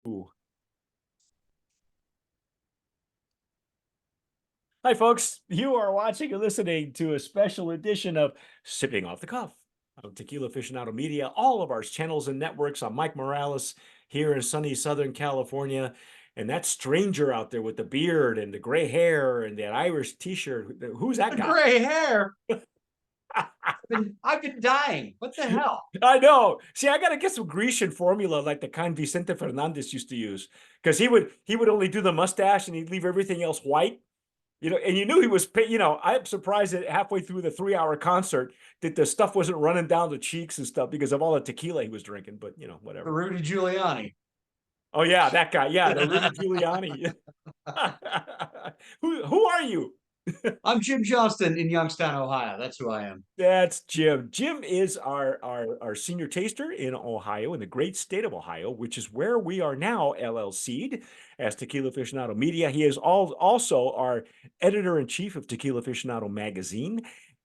Ooh. Hi, folks. You are watching and listening to a special edition of Sipping Off the Cuff of Tequila Aficionado Media, all of our channels and networks. I'm Mike Morales here in sunny Southern California. And that stranger out there with the beard and the gray hair and that Irish t-shirt, who's that The guy? gray hair. I've been dying. What the hell? I know. See, I gotta get some Grecian formula like the kind Vicente Fernandez used to use, because he would only do the mustache and he'd leave everything else white. And you knew he was, I'm surprised that halfway through the 3-hour concert that the stuff wasn't running down the cheeks and stuff because of all the tequila he was drinking, but The whatever. Rudy Giuliani. Oh yeah, that guy. Yeah, the Rudy Giuliani. Who are you? I'm Jim Johnston in Youngstown, Ohio. That's who I am. That's Jim. Jim is our senior taster in Ohio, in the great state of Ohio, which is where we are now LLC'd as Tequila Aficionado Media. He is also our editor-in-chief of Tequila Aficionado magazine,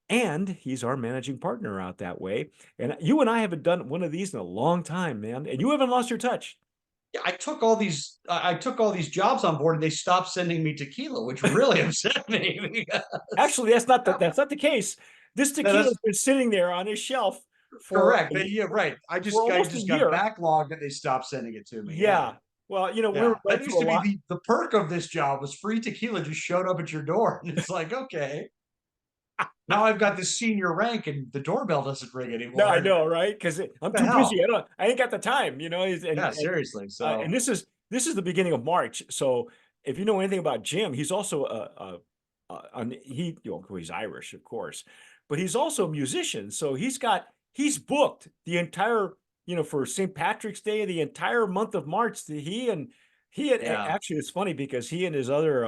and he's our managing partner out that way. And you and I haven't done one of these in a long time, man. And you haven't lost your touch. Yeah, I took all these jobs on board and they stopped sending me tequila, which really upset me. Actually, that's not the case. This No, tequila's that's been sitting there on his shelf for correct. Yeah, right. I for just I almost a just got year. backlogged and they stopped sending it to me. Yeah. Yeah. Well, we Yeah. were That going used through a to be lot. the perk of this job was free tequila just showed up at your door. And it's like, okay. Now I've got this senior rank and the doorbell doesn't ring No, I anymore. know, right? Because I'm What the too busy. hell? I ain't got the time, Yeah, seriously. and So this is the beginning of March. So if you know anything about Jim, he's also he's Irish, of course, but he's also a musician. So he's booked the entire, for St. Patrick's Day, the entire month of March. yeah. Actually, it's funny because he and his other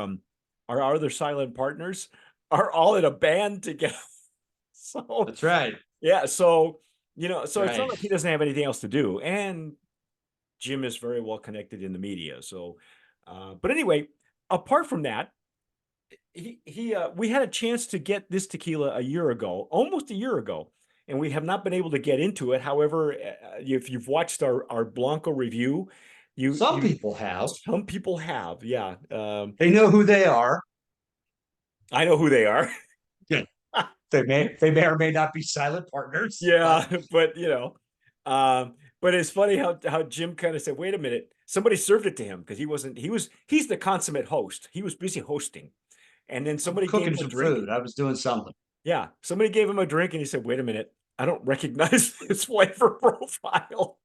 our other silent partners are all in a band together. So That's right. yeah, so it's not Right. like he doesn't have anything else to do, and Jim is very well connected in the media. So, but anyway, apart from that, we had a chance to get this tequila a year ago, almost a year ago, and we have not been able to get into it. However, if you've watched our Blanco review, Some you people have. some people have, yeah. They know who they are. I know who they are. Yeah. They may or may not be silent partners, but Yeah, but but it's funny how Jim kind of said, "Wait a minute, somebody served it to him because he wasn't. He's the consummate host. He was busy hosting, and then I'm somebody gave cooking him a some drink. food. I was doing something. Yeah, somebody gave him a drink, and he said, "Wait a minute, I don't recognize this flavor profile."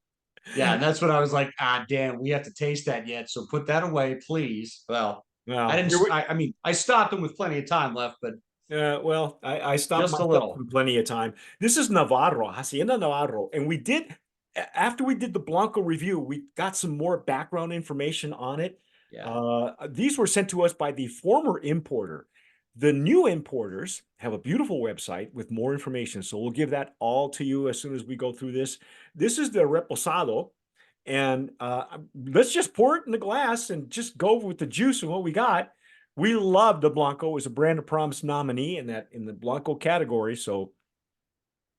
Yeah, and that's what I was like, damn, we have to taste that yet. So put that away, please. Well, I Well, didn't I mean, I stopped them with plenty of time left, but well, I stopped just a myself little. from plenty of time. This is Navarro, Hacienda Navarro, and after we did the Blanco review, we got some more background information on it. Yeah. These were sent to us by the former importer. The new importers have a beautiful website with more information, so we'll give that all to you as soon as we go through this. This is the Reposado, and let's just pour it in the glass and just go with the juice and what we got. We love the Blanco. It was a brand of promise nominee in the Blanco category. So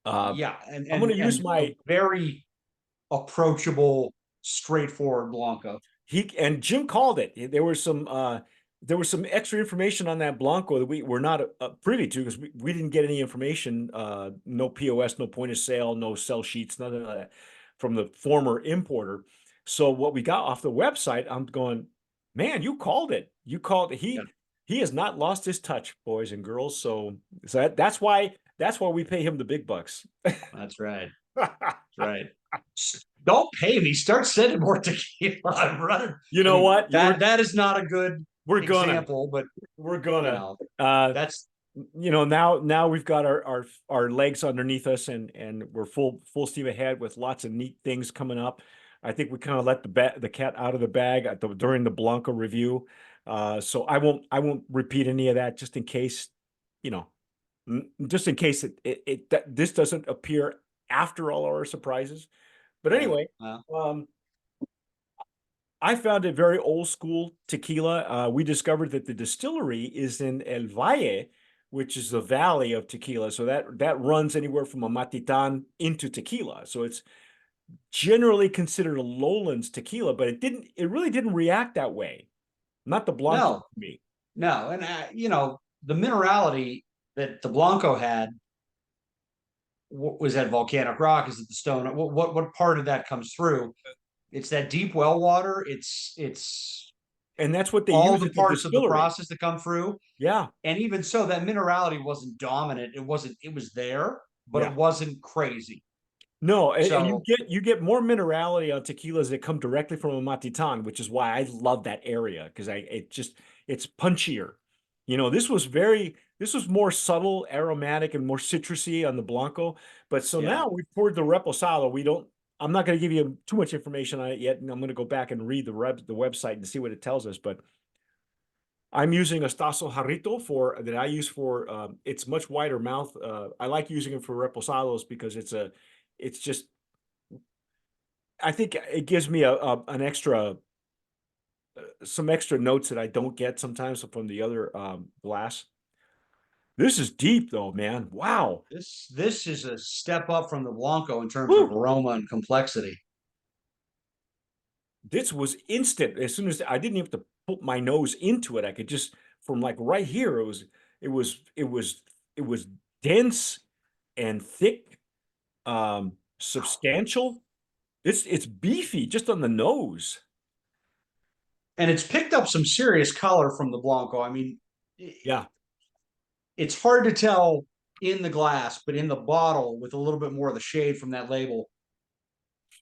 Yeah, and I'm going and to use and a my very approachable, straightforward Blanco. he and Jim called it. There was some extra information on that Blanco that we were not privy to because we didn't get any information. No POS, no point of sale, no sell sheets, none of that from the former importer. So what we got off the website, I'm going, man, you called it. You called it. Yeah, He has not lost his touch, boys and girls. So that's why we pay him the big bucks. that's right. That's right. Don't pay me. Start sending more tequila. I'm running. You I know mean, what? that is not a good We're gonna example, but we're you gonna know, uh that's now we've got our legs underneath us and we're full steam ahead with lots of neat things coming up. I think we kind of let the cat out of the bag during the Blanco review. So I won't repeat any of that just in case, you know, just in case this doesn't appear after all our surprises. But yeah. anyway, I found it very old school tequila. We discovered that the distillery is in El Valle, which is the valley of tequila. So that runs anywhere from Amatitan into tequila. So generally considered a lowlands tequila, but it really didn't react that way. Not the Blanco No, to me. no, and the minerality that the Blanco had was that volcanic rock. Is it the stone? What part of that comes through? It's that deep well water. It's And that's what they all use the at the parts of the distillery. process that come through. Yeah. And even so, that minerality wasn't dominant. It wasn't. It was there, but it Yeah. wasn't crazy. No, and So you get more minerality on tequilas that come directly from a Matitan, which is why I love that area because it's punchier. This was more subtle, aromatic, and more citrusy on the Blanco. But so yeah, now we poured the Reposado. I'm not going to give you too much information on it yet, and I'm going to go back and read the website and see what it tells us. But I'm using a Stasso Jarrito that I use for it's much wider mouth. I like using it for reposados because it's just I think it gives me an extra some extra notes that I don't get sometimes from the other glass. This is deep though, man. Wow. this is a step up from the Blanco in terms of Woo! aroma and complexity. This was instant. As soon as I didn't even have to put my nose into it, I could just from like right here. It was it was it was dense and thick, substantial. It's beefy just on the nose. And it's picked up some serious color from the Blanco. I mean, Yeah. it's hard to tell in the glass, but in the bottle with a little bit more of the shade from that label,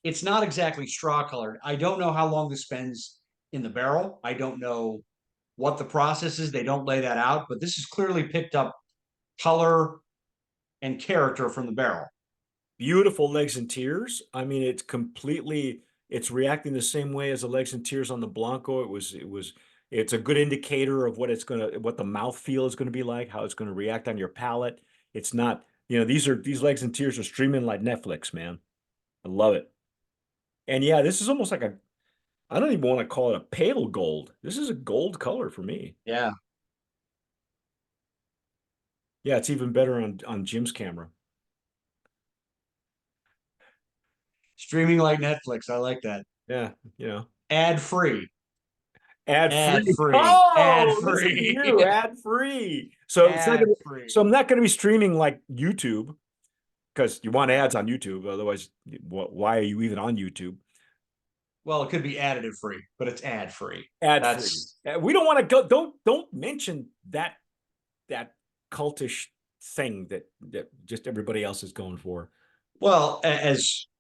it's not exactly straw colored. I don't know how long this spends in the barrel. I don't know what the process is. They don't lay that out, but this is clearly picked up color and character from the barrel. Beautiful legs and tears. I mean, it's reacting the same way as the legs and tears on the Blanco. It's a good indicator of what the mouth feel is gonna be like, how it's gonna react on your palate. It's not, these legs and tears are streaming like Netflix, man. I love it. And yeah, this is almost like I don't even want to call it a pale gold. This is a gold color for me. Yeah. Yeah, it's even better on Jim's camera. Streaming like Netflix. I like that. Yeah, Ad free. ad Ad free. free. Ad Oh, listen to free. you, ad free. Ad free. So I'm not gonna be streaming like YouTube because you want ads on YouTube. Otherwise, why are you even on YouTube? Well, it could be additive free, but it's ad free. Ad free. That's We don't want to go. Don't mention that cultish thing that just everybody else is going for. well,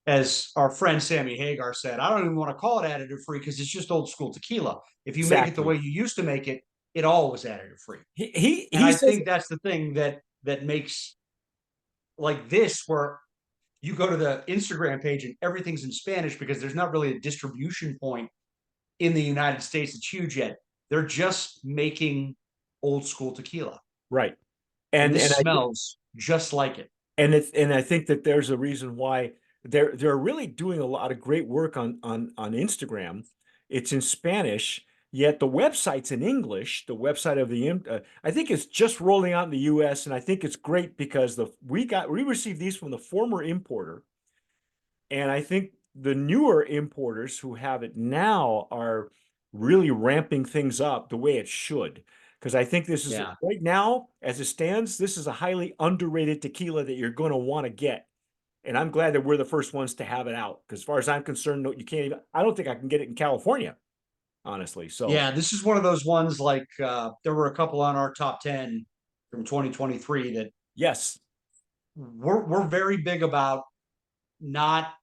as our friend Sammy Hagar said, I don't even want to call it additive free because it's just old school tequila. If you make it the way Exactly. you used to make it, it all was additive free. And He I says think that's the thing that makes like this where you go to the Instagram page and everything's in Spanish because there's not really a distribution point in the United States that's huge yet. They're just making old school tequila. right, And and this I smells just like it. and I think that there's a reason why they're really doing a lot of great work on Instagram. It's in Spanish, yet the website's in English. The website of I think it's just rolling out in the U.S. and I think it's great because we received these from the former importer, and I think the newer importers who have it now are really ramping things up the way it should. Because I think this is Yeah. right now, as it stands, this is a highly underrated tequila that you're going to want to get. And I'm glad that we're the first ones to have it out. Because as far as I'm concerned, no, you can't even, I don't think I can get it in California, honestly. So, Yeah, this is one of those ones like there were a couple on our top 10 from 2023 that yes, we're very big about not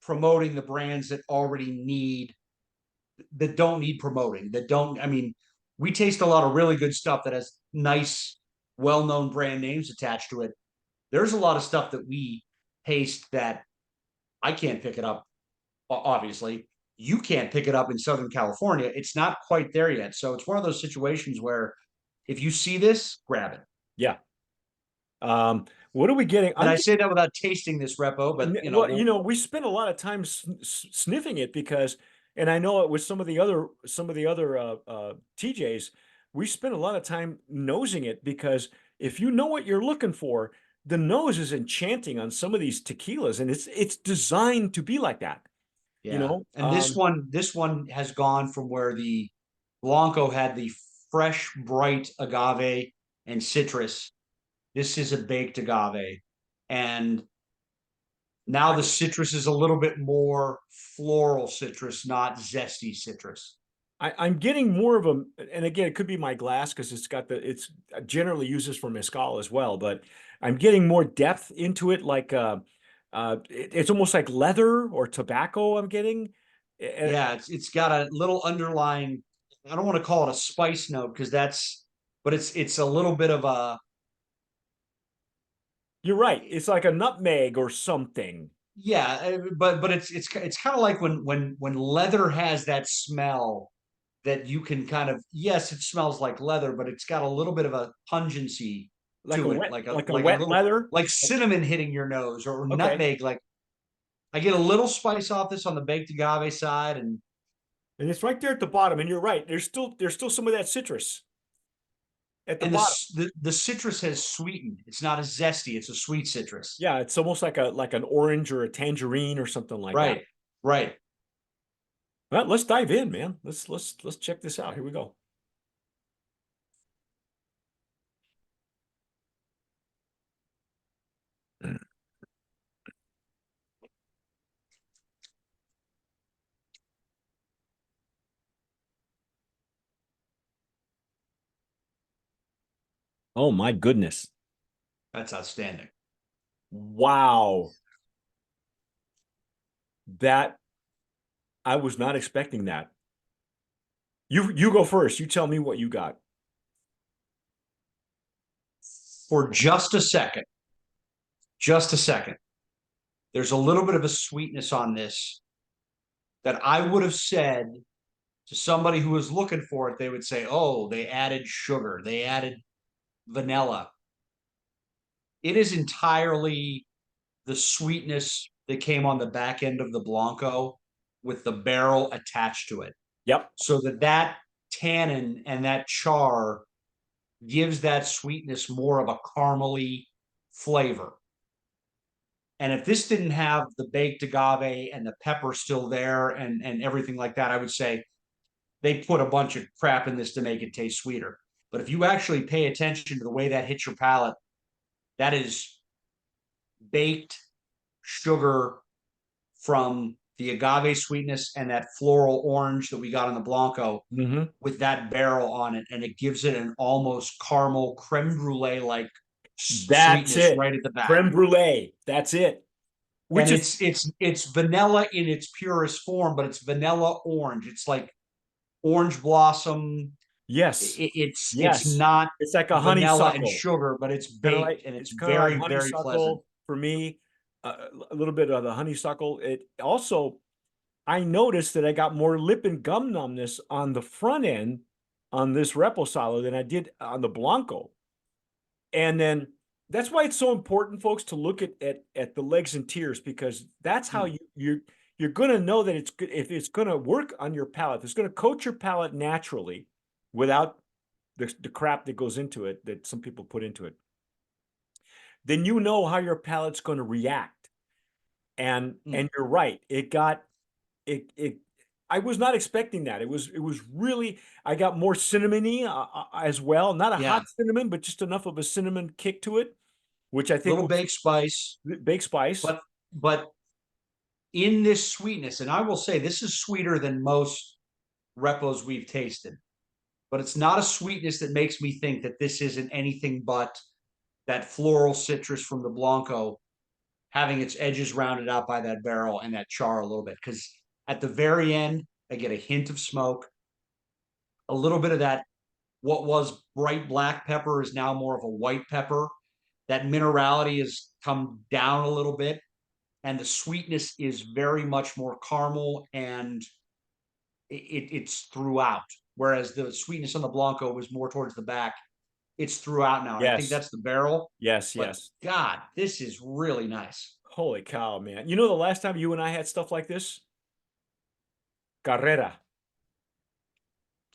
promoting the brands that don't need promoting, that don't I mean, we taste a lot of really good stuff that has nice, well-known brand names attached to it. There's a lot of stuff that we taste that I can't pick it up, obviously. You can't pick it up in Southern California. It's not quite there yet. So it's one of those situations where if you see this, grab it. yeah. What are we getting? And I'm I say that without tasting this repo, but Well, we spent a lot of time sniffing it because, and I know it with some of the other TJs, we spent a lot of time nosing it because if you know what you're looking for, the nose is enchanting on some of these tequilas, and it's designed to be like that. You Yeah. know, And this one has gone from where the Blanco had the fresh, bright agave and citrus. This is a baked agave. And now I, the citrus is a little bit more floral citrus, not zesty citrus. I'm getting more of a, and again, it could be my glass because it's generally uses for mezcal as well, but I'm getting more depth into it. Like, it's almost like leather or tobacco I'm getting. And Yeah, it's got a little underlying, I don't want to call it a spice note because but it's a little bit of a, you're right. It's like a nutmeg or something. yeah, but it's kind of like when leather has that smell that you can kind of, yes, it smells like leather, but it's got a little bit of a pungency Like a to it, wet, like a like a like a wet little, leather. like cinnamon hitting your nose, or Okay. nutmeg. Like I get a little spice off this on the baked agave side, and And it's right there at the bottom. And you're right. There's still some of that citrus at the bottom. the citrus has sweetened. It's not as zesty. It's a sweet citrus. Yeah, it's almost like an orange or a tangerine or something like that. Right, right. Well, let's dive in, man. Let's check this out. Here we go. Oh my goodness. That's outstanding. Wow. That I was not expecting that. You go first. You tell me what you got. For just a second. There's a little bit of a sweetness on this that I would have said to somebody who was looking for it. They would say, "Oh, they added sugar. They added vanilla." It is entirely the sweetness that came on the back end of the Blanco with the barrel attached to it. Yep. So that tannin and that char gives that sweetness more of a caramely flavor. And if this didn't have the baked agave and the pepper still there and everything like that, I would say they put a bunch of crap in this to make it taste sweeter. But if you actually pay attention to the way that hits your palate, that is baked sugar from the agave sweetness and that floral orange that we got on the Blanco Mm-hmm. with that barrel on it. And it gives it an almost caramel creme brulee like That's sweetness it. right at the back. Creme brulee. That's it. And Which is it's vanilla in its purest form, but it's vanilla orange. It's like orange blossom. yes. It's Yes. not It's like a vanilla and honeysuckle. sugar, but it's Kind of baked like and it's it's kind of like very, very pleasant. honeysuckle for me. A little bit of the honeysuckle. It also, I noticed that I got more lip and gum numbness on the front end on this Reposado than I did on the Blanco. And then that's why it's so important, folks, to look at the legs and tiers, because that's how you're going to know that it's good, if it's going to work on your palate. It's going to coat your palate naturally without the crap that goes into it that some people put into it. Then you know how your palate's going to react. And you're right. It I was not expecting that. It was really, I got more cinnamony as well. Not a Yeah, hot cinnamon, but just enough of a cinnamon kick to it, which I think little was baked spice, baked spice. but in this sweetness, and I will say this is sweeter than most repos we've tasted, but it's not a sweetness that makes me think that this isn't anything but that floral citrus from the Blanco having its edges rounded out by that barrel and that char a little bit. Because at the very end, I get a hint of smoke, a little bit of that. What was bright black pepper is now more of a white pepper. That minerality has come down a little bit, and the sweetness is very much more caramel, and it's throughout. Whereas the sweetness on the Blanco was more towards the back. It's throughout now, and I think Yes, that's the barrel. yes, But yes. God, this is really nice. Holy cow, man. You know the last time you and I had stuff like this? Carrera.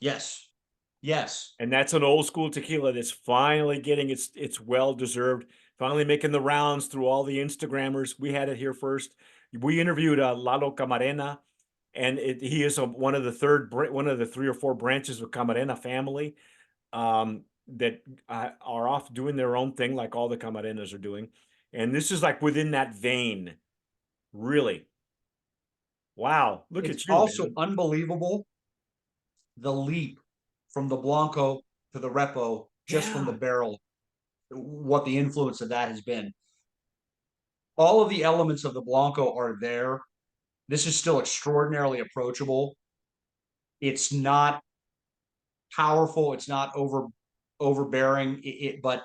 Yes, yes. And that's an old school tequila that's finally getting its well-deserved finally making the rounds through all the Instagrammers. We had it here first. We interviewed Lalo Camarena, and he is one of the 3 or 4 branches of Camarena family that are off doing their own thing, like all the Camarenas are doing. And this is like within that vein, really. Wow, look It's at you, also man. unbelievable the leap from the Blanco to the Repo just from the Yeah. barrel, what the influence of that has been. All of the elements of the Blanco are there. This is still extraordinarily approachable. It's not powerful. It's not overbearing, but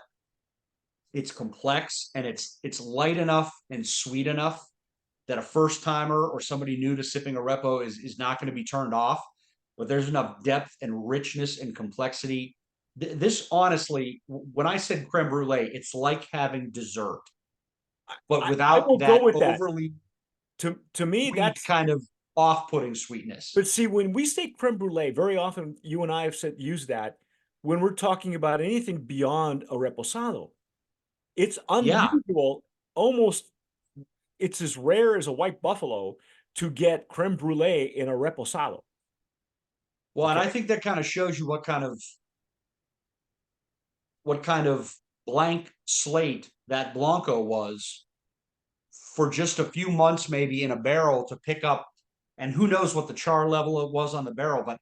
it's complex and it's light enough and sweet enough that a first timer or somebody new to sipping a Repo is not going to be turned off. But there's enough depth and richness and complexity. This honestly, when I said creme brulee, it's like having dessert, but I without will go that with that. overly To me, sweet that's kind of off-putting sweetness. but see, when we say creme brulee, very often you and I have use that when we're talking about anything beyond a reposado. It's Yeah. unusual, almost it's as rare as a white buffalo to get creme brulee in a reposado. Well, and Okay. I think that kind of shows you what kind of blank slate that Blanco was for just a few months, maybe in a barrel to pick up. And who knows what the char level it was on the barrel, but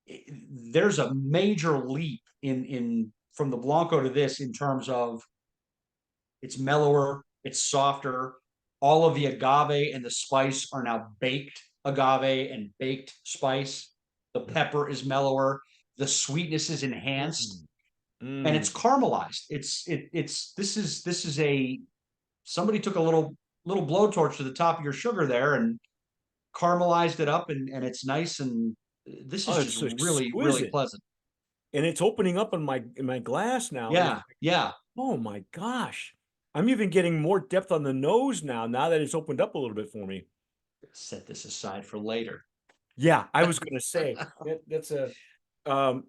there's a major leap in from the Blanco to this in terms of it's mellower, it's softer. All of the agave and the spice are now baked agave and baked spice. The pepper is mellower. The sweetness is enhanced, and Mm. it's caramelized. It's this is a somebody took a little blowtorch to the top of your sugar there and caramelized it up, and it's nice, and this is Oh, just it's really exquisite. pleasant. And it's opening up in my glass now. And it's Yeah, yeah. oh my gosh. I'm even getting more depth on the nose now that it's opened up a little bit for me. Set this aside for later. Yeah, I was gonna say that's a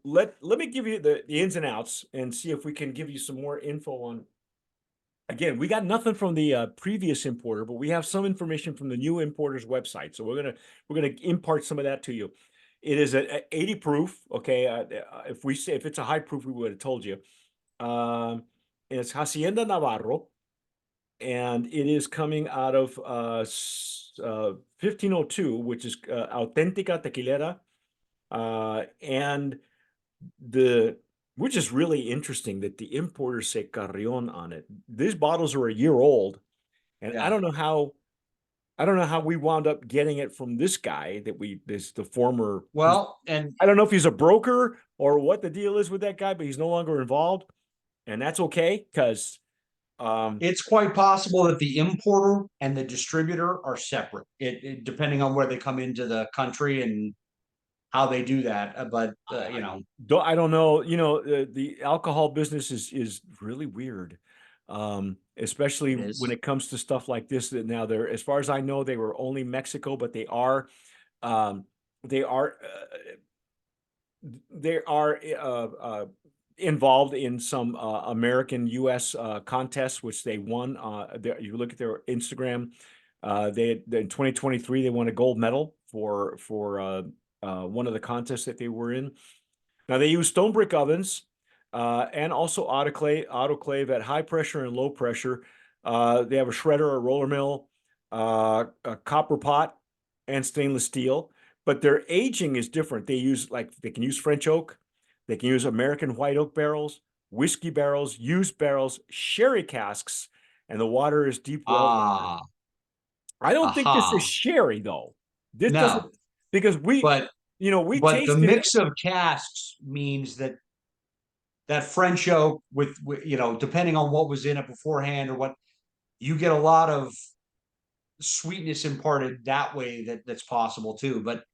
let me give you the ins and outs and see if we can give you some more info on. Again, we got nothing from the previous importer, but we have some information from the new importer's website. So we're gonna impart some of that to you. It is a 80 proof. Okay, if we say if it's a high proof, we would have told you. It's Hacienda Navarro, and it is coming out of 1502, which is Auténtica Tequilera, and the which is really interesting that the importers say Carrion on it. These bottles are a year old, and Yeah. I don't know how we wound up getting it from this guy this the former. Well, and I don't know if he's a broker or what the deal is with that guy, but he's no longer involved, and that's okay because it's quite possible that the importer and the distributor are separate. Depending on where they come into the country and how they do that. But you know, I don't know. You know, the alcohol business is really weird, especially it when is. it comes to stuff like this. That now they're, as far as I know, they were only Mexico, but um, they are, involved in some American U.S. Contests, which they won. You look at their Instagram. In 2023 they won a gold medal for one of the contests that they were in. Now they use stone brick ovens and also autoclave at high pressure and low pressure. They have a shredder, a roller mill, a copper pot, and stainless steel. But their aging is different. They can use French oak, they can use American white oak barrels, whiskey barrels, used barrels, sherry casks, and the water is deep well water. Ah, I don't think this is aha. sherry though. This doesn't No, because but we the tasted it. mix of casks means that French oak with depending on what was in it beforehand or what you get a lot of sweetness imparted that way that's possible too. But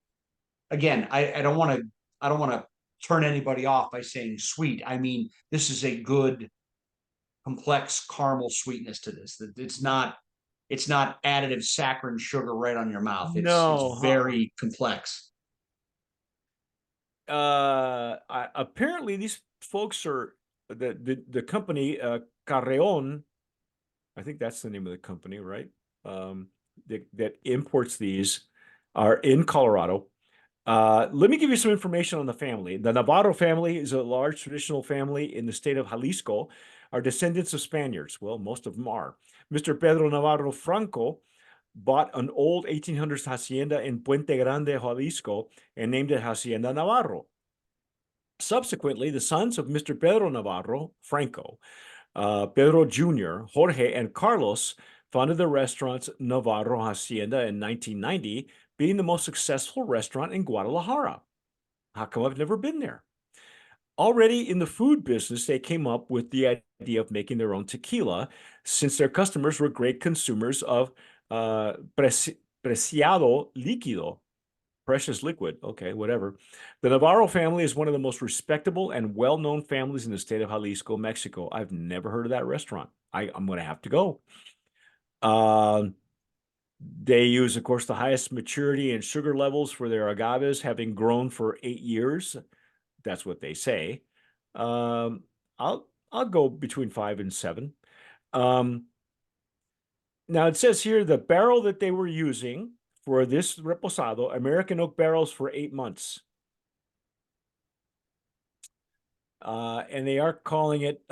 again, I don't want to turn anybody off by saying sweet. I mean, this is a good complex caramel sweetness to this. That it's not additive saccharine sugar right on your mouth. No, It's very complex. apparently these folks are the company Carreon I think that's the name of the company, right? That imports these are in Colorado. Let me give you some information on the family. The Navarro family is a large traditional family in the state of Jalisco, are descendants of Spaniards. Well, most of them are. Mr. Pedro Navarro Franco bought an old 1800s hacienda in Puente Grande, Jalisco, and named it Hacienda Navarro. Subsequently, the sons of Mr. Pedro Navarro Franco, Pedro Jr., Jorge, and Carlos founded the restaurants Navarro Hacienda in 1990, being the most successful restaurant in Guadalajara. How come I've never been there? Already in the food business, they came up with the idea of making their own tequila, since their customers were great consumers of preciado líquido, precious liquid. Okay, whatever. The Navarro family is one of the most respectable and well-known families in the state of Jalisco, Mexico. I've never heard of that restaurant. I'm going to have to go. They use, of course, the highest maturity and sugar levels for their agaves, having grown for 8 years. That's what they say. I'll go between 5 and 7. Now it says here the barrel that they were using for this reposado, American oak barrels for 8 months. And they are calling it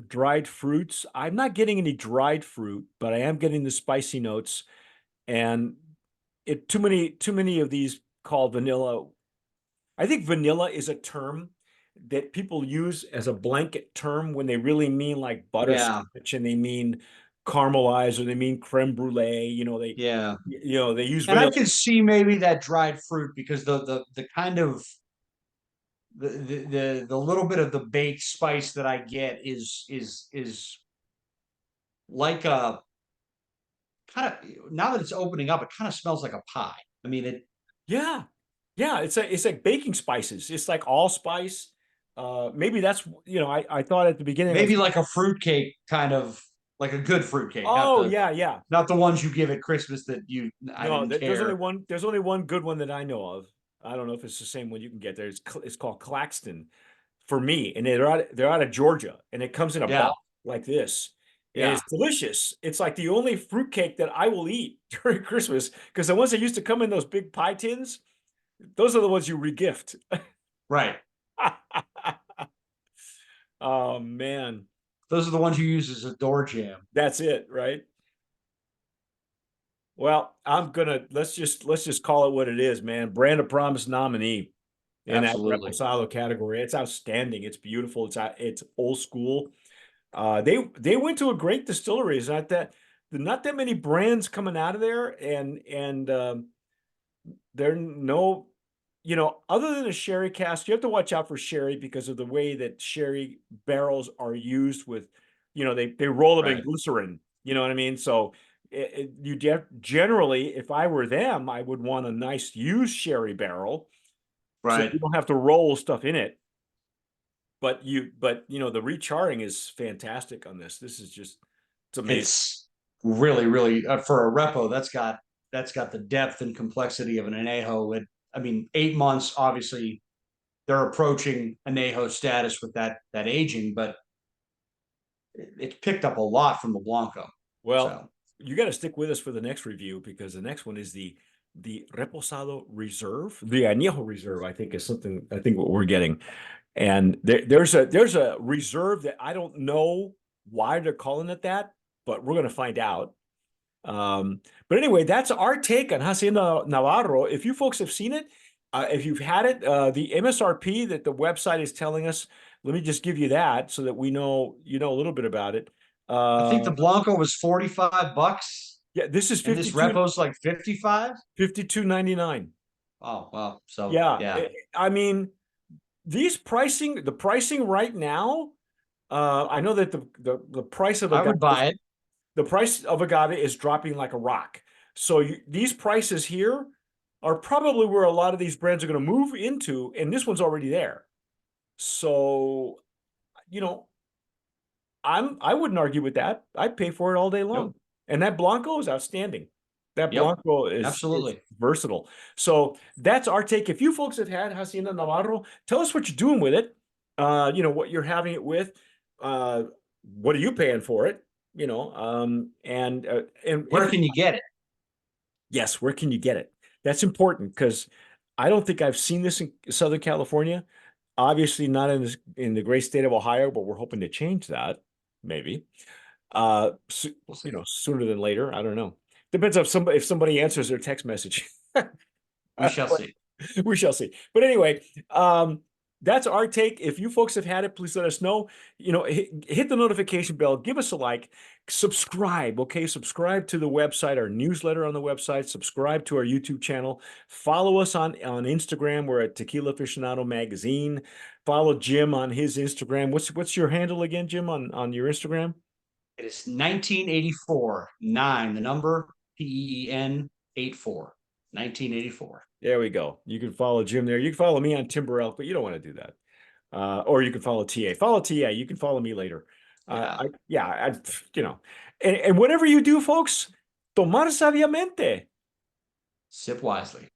dried fruits. I'm not getting any dried fruit, but I am getting the spicy notes. And too many of these called vanilla. I think vanilla is a term that people use as a blanket term when they really mean like butterscotch, and they mean caramelized, or they mean creme brulee. They use And I vanilla. could see maybe that dried fruit because the kind of the little bit of the baked spice that I get is like a kind of, now that it's opening up, it kind of smells like a pie. I mean it. Yeah. It's like baking spices. It's like allspice. Maybe that's, I thought at the beginning, Maybe like a fruitcake, kind of like a good fruitcake, oh yeah. not the ones you give at Christmas that I No, didn't there's only care. one. There's only one good one that I know of. I don't know if it's the same one you can get there. It's called Claxton for me, and they're out of Georgia, and it comes in a Yeah, box like this, and yeah, it's delicious. It's like the only fruitcake that I will eat during Christmas, because the ones that used to come in those big pie tins, those are the ones you regift. right. Oh man, Those are the ones you use as a door jam. that's it, right? Well, let's just call it what it is, man. Brand of Promise nominee in that Absolutely. Reposado category. It's outstanding. It's beautiful. It's old school. They went to a great distillery. It's not that many brands coming out of there, and there no, other than a sherry cask. You have to watch out for sherry because of the way that sherry barrels are used with, they roll them in Right. glycerin. You know what I mean? So generally, if I were them, I would want a nice used sherry barrel, so Right. you don't have to roll stuff in it. But the recharring is fantastic on this. This is just, it's amazing. It's really, really for a repo, that's got the depth and complexity of an anejo. I mean, 8 months, obviously they're approaching anejo status with that aging, but it's picked up a lot from the Blanco. Well, So you got to stick with us for the next review, because the next one is the Reposado Reserve, the Añejo Reserve. I think what we're getting, and there's a reserve that I don't know why they're calling it that, but we're going to find out. But anyway, that's our take on Hacienda Navarro. If you folks have seen it, if you've had it, the MSRP that the website is telling us, let me just give you that so that we know, a little bit about it. I think the Blanco was $45 Yeah, this is and this 52, repo's like 55. 52.99. Oh, wow. So Yeah, yeah, I mean, the pricing right now, I know that the price of I would buy it. agave is dropping like a rock. So these prices here are probably where a lot of these brands are going to move into, and this one's already there. So, you know, I wouldn't argue with that. I'd pay for it all day Yep. long. And that Blanco is outstanding. That Yep. Blanco is Absolutely. versatile. So that's our take. If you folks have had Hacienda Navarro, tell us what you're doing with it. What you're having it with. What are you paying for it? and Where can you get it? yes, where can you get it? That's important because I don't think I've seen this in Southern California. Obviously not in the great state of Ohio, but we're hoping to change that, maybe. We'll see. Sooner than later. I don't know. Depends if somebody answers their text message. We shall see. We shall see. But anyway, that's our take. If you folks have had it, please let us know. Hit the notification bell, give us a like, subscribe. Okay, subscribe to the website, our newsletter on the website. Subscribe to our YouTube channel. Follow us on Instagram. We're at Tequila Aficionado Magazine. Follow Jim on his Instagram. What's your handle again, Jim, on your Instagram? It is 1984, 9, the number, PEN 84. 1984. There we go. You can follow Jim there. You can follow me on Timber Elk, but you don't want to do that. Or you can follow TA. Follow TA. You can follow me later. And whatever you do, folks, tomar sabiamente. Sip wisely.